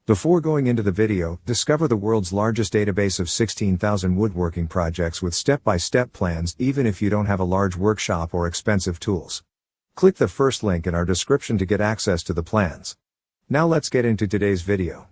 Before going into the video, discover the world's largest database of 16,000 woodworking projects with step-by-step plans even if you don't have a large workshop or expensive tools. Click the first link in our description to get access to the plans. Now let's get into today's video.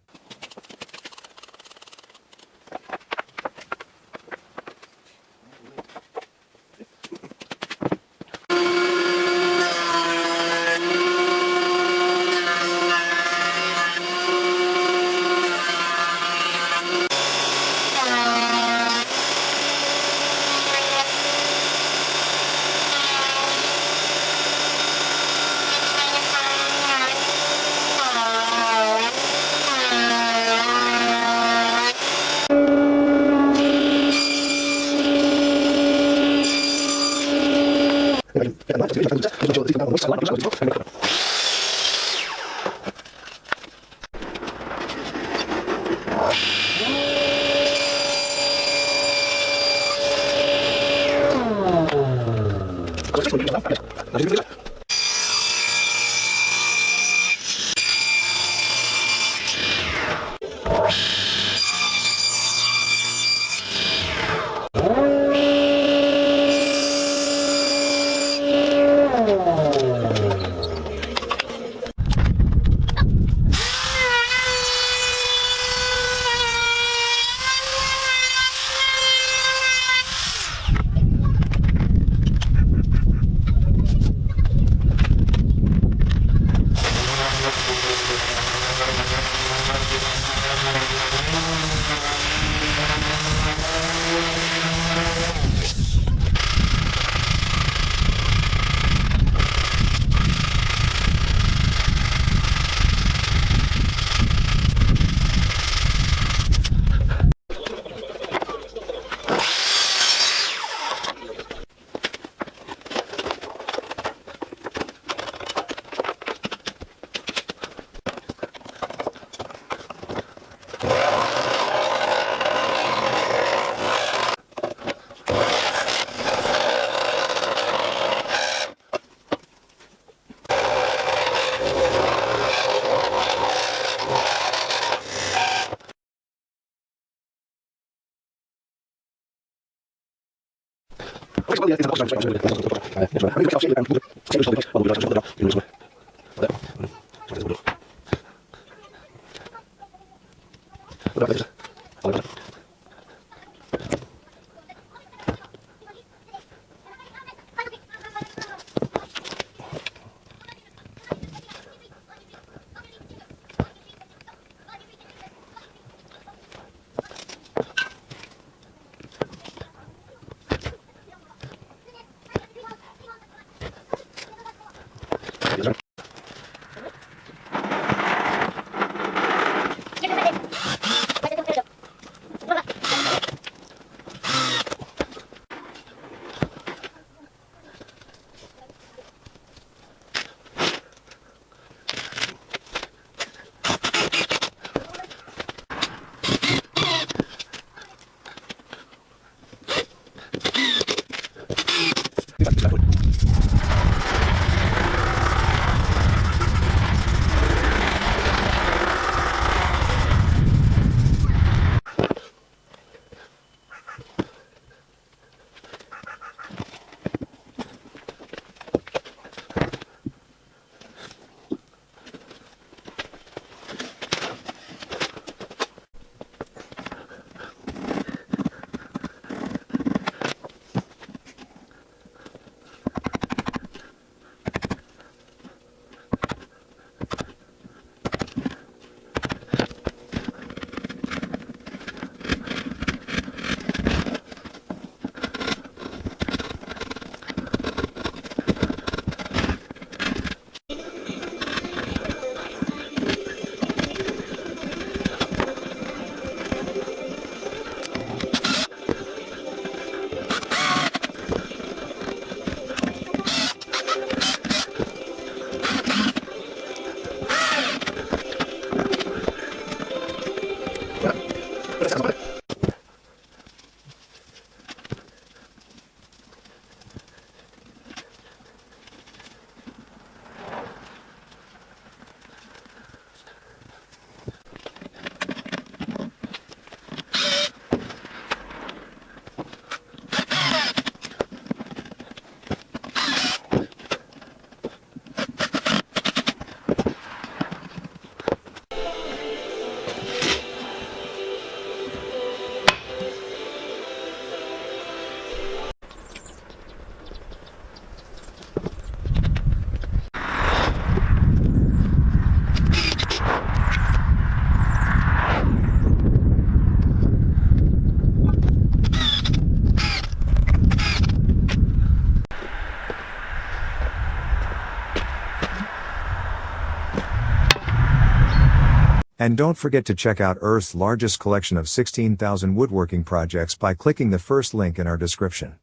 And don't forget to check out Earth's largest collection of 16,000 woodworking projects by clicking the first link in our description.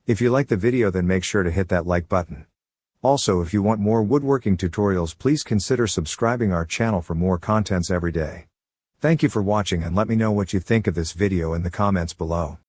If you like the video, then make sure to hit that like button. Also, if you want more woodworking tutorials, please consider subscribing our channel for more contents every day. Thank you for watching, and let me know what you think of this video in the comments below.